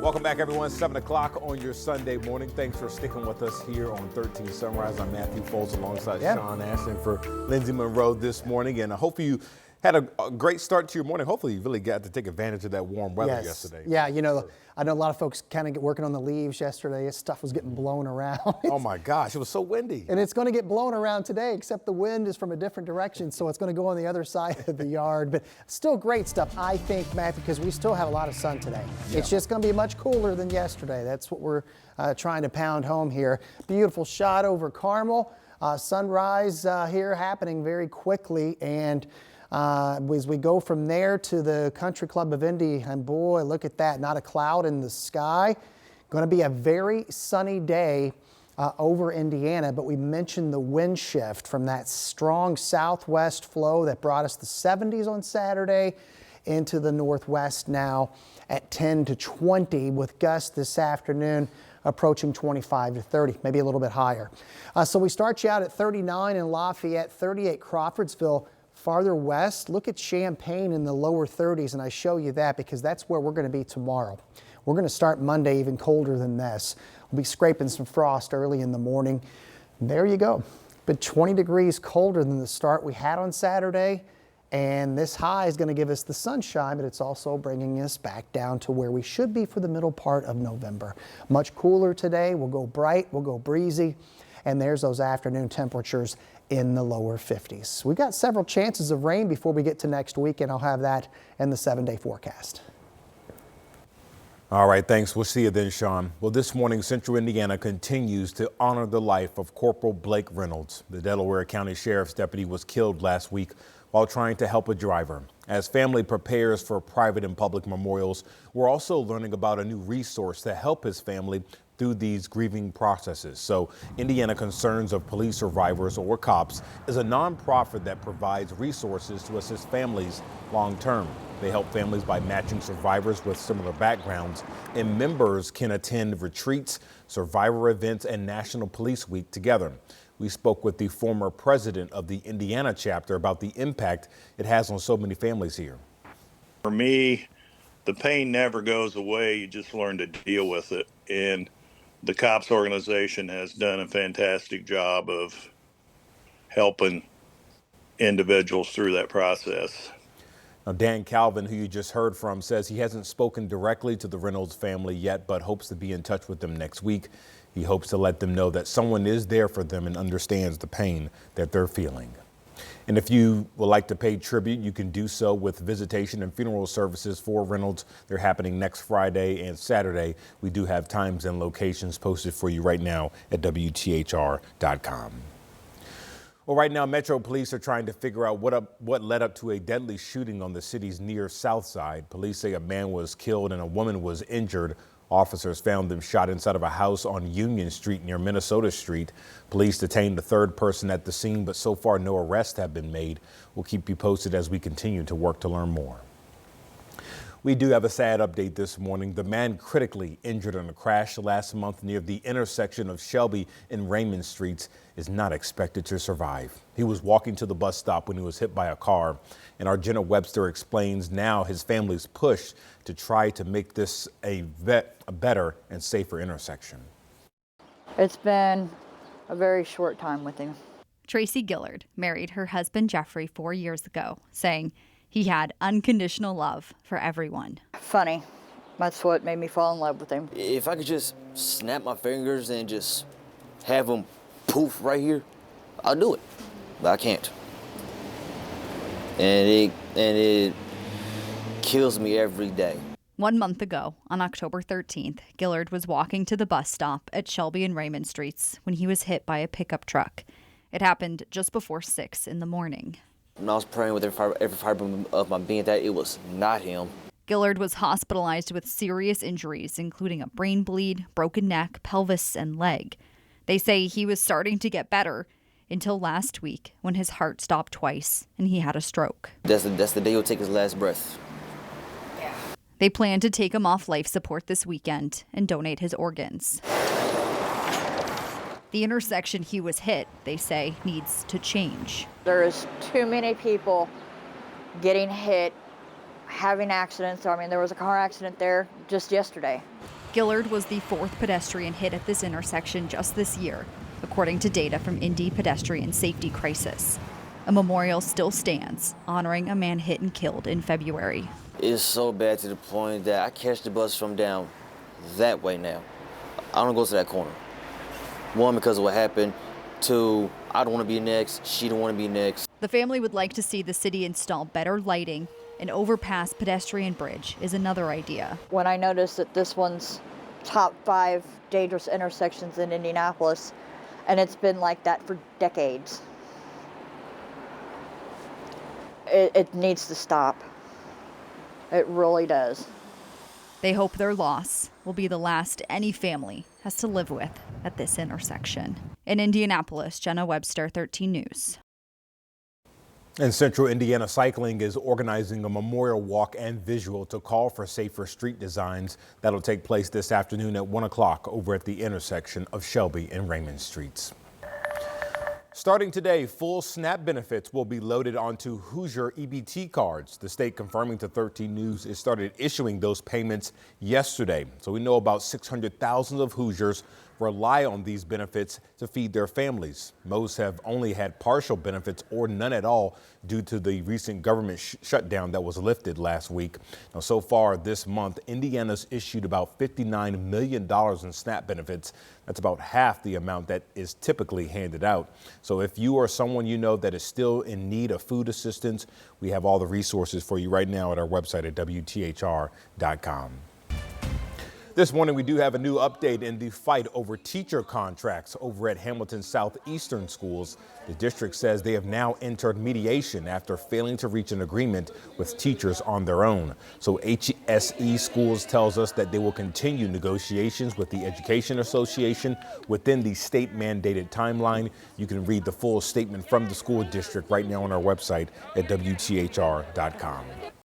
Welcome back, everyone. 7 o'clock on your Sunday morning. Thanks for sticking with us here on 13 Sunrise. I'm Matthew Foltz alongside Sean Ashton for Lindsay Monroe this morning. And I hope you had a great start to your morning. Hopefully you really got to take advantage of that warm weather yesterday. Yeah, you know, I know a lot of folks kind of get working on the leaves yesterday. Stuff was getting blown around. Oh my gosh, it was so windy. And it's going to get blown around today, except the wind is from a different direction, so it's going to go on the other side of the yard. But still great stuff, I think, Matthew, because we still have a lot of sun today. Yeah. It's just going to be much cooler than yesterday. That's what we're trying to pound home here. Beautiful shot over Carmel. Sunrise here happening very quickly, and as we go from there to the Country Club of Indy, and boy, look at that, not a cloud in the sky. Going to be a very sunny day over Indiana, but we mentioned the wind shift from that strong southwest flow that brought us the 70s on Saturday into the northwest now at 10 to 20 with gusts this afternoon approaching 25 to 30, maybe a little bit higher. So we start you out at 39 in Lafayette, 38 Crawfordsville. Farther west, look at Champaign in the lower 30s, and I show you that because that's where we're going to be tomorrow. We're going to start Monday even colder than this. We'll be scraping some frost early in the morning. There you go. But 20 degrees colder than the start we had on Saturday, and this high is going to give us the sunshine, but it's also bringing us back down to where we should be for the middle part of November. Much cooler today. We'll go bright, we'll go breezy, and there's those afternoon temperatures in the lower 50s. We've got several chances of rain before we get to next week, and I'll have that in the 7-day forecast. All right, thanks. We'll see you then, Sean. Well, this morning, Central Indiana continues to honor the life of Corporal Blake Reynolds. The Delaware County Sheriff's deputy was killed last week while trying to help a driver. As family prepares for private and public memorials, we're also learning about a new resource to help his family through these grieving processes. So Indiana Concerns of Police Survivors, or COPS, is a nonprofit that provides resources to assist families long term. They help families by matching survivors with similar backgrounds, and members can attend retreats, survivor events, and National Police Week together. We spoke with the former president of the Indiana chapter about the impact it has on so many families here. For me, the pain never goes away. You just learn to deal with it. And the COPS organization has done a fantastic job of helping individuals through that process. Now, Dan Calvin, who you just heard from, says he hasn't spoken directly to the Reynolds family yet, but hopes to be in touch with them next week. He hopes to let them know that someone is there for them and understands the pain that they're feeling. And if you would like to pay tribute, you can do so with visitation and funeral services for Reynolds. They're happening next Friday and Saturday. We do have times and locations posted for you right now at WTHR.com. Well, right now, Metro Police are trying to figure out what led up to a deadly shooting on the city's near south side. Police say a man was killed and a woman was injured. Officers found them shot inside of a house on Union Street near Minnesota Street. Police detained the third person at the scene, but so far no arrests have been made. We'll keep you posted as we continue to work to learn more. We do have a sad update this morning. The man critically injured in a crash last month near the intersection of Shelby and Raymond Streets is not expected to survive. He was walking to the bus stop when he was hit by a car, and our Jenna Webster explains now his family's push to try to make this a better and safer intersection. It's been a very short time with him. Tracy Gillard married her husband Jeffrey 4 years ago, saying he had unconditional love for everyone. Funny. That's what made me fall in love with him. If I could just snap my fingers and just have him poof right here, I'll do it. But I can't. And it kills me every day. 1 month ago, on October 13th, Gillard was walking to the bus stop at Shelby and Raymond Streets when he was hit by a pickup truck. It happened just before 6 in the morning. When I was praying with every fiber of my being that it was not him. Gillard was hospitalized with serious injuries, including a brain bleed, broken neck, pelvis, and leg. They say he was starting to get better until last week when his heart stopped twice and he had a stroke. That's the day he'll take his last breath. They plan to take him off life support this weekend and donate his organs. The intersection he was hit, they say, needs to change. There is too many people getting hit having accidents. I mean, there was a car accident there just yesterday. Gillard was the 4th pedestrian hit at this intersection just this year, according to data from Indy Pedestrian Safety Crisis. A memorial still stands, honoring a man hit and killed in February. It's so bad to the point that I catch the bus from down that way now. I don't go to that corner. 1, because of what happened. 2, I don't want to be next. She don't want to be next. The family would like to see the city install better lighting. An overpass pedestrian bridge is another idea. When I noticed that this one's top 5 dangerous intersections in Indianapolis, and it's been like that for decades. It needs to stop. It really does. They hope their loss will be the last any family has to live with at this intersection. In Indianapolis, Jenna Webster, 13 News. And Central Indiana Cycling is organizing a memorial walk and visual to call for safer street designs. That'll take place this afternoon at 1 o'clock over at the intersection of Shelby and Raymond Streets. Starting today, full SNAP benefits will be loaded onto Hoosier EBT cards. The state confirming to 13 News it started issuing those payments yesterday. So we know about 600,000 of Hoosiers rely on these benefits to feed their families. Most have only had partial benefits or none at all due to the recent government shutdown that was lifted last week. Now, so far this month, Indiana's issued about $59 million in SNAP benefits. That's about half the amount that is typically handed out. So if you or someone you know that is still in need of food assistance, we have all the resources for you right now at our website at WTHR.com. This morning, we do have a new update in the fight over teacher contracts over at Hamilton Southeastern schools. The district says they have now entered mediation after failing to reach an agreement with teachers on their own. So HSE Schools tells us that they will continue negotiations with the Education Association within the state mandated timeline. You can read the full statement from the school district right now on our website at WTHR.com.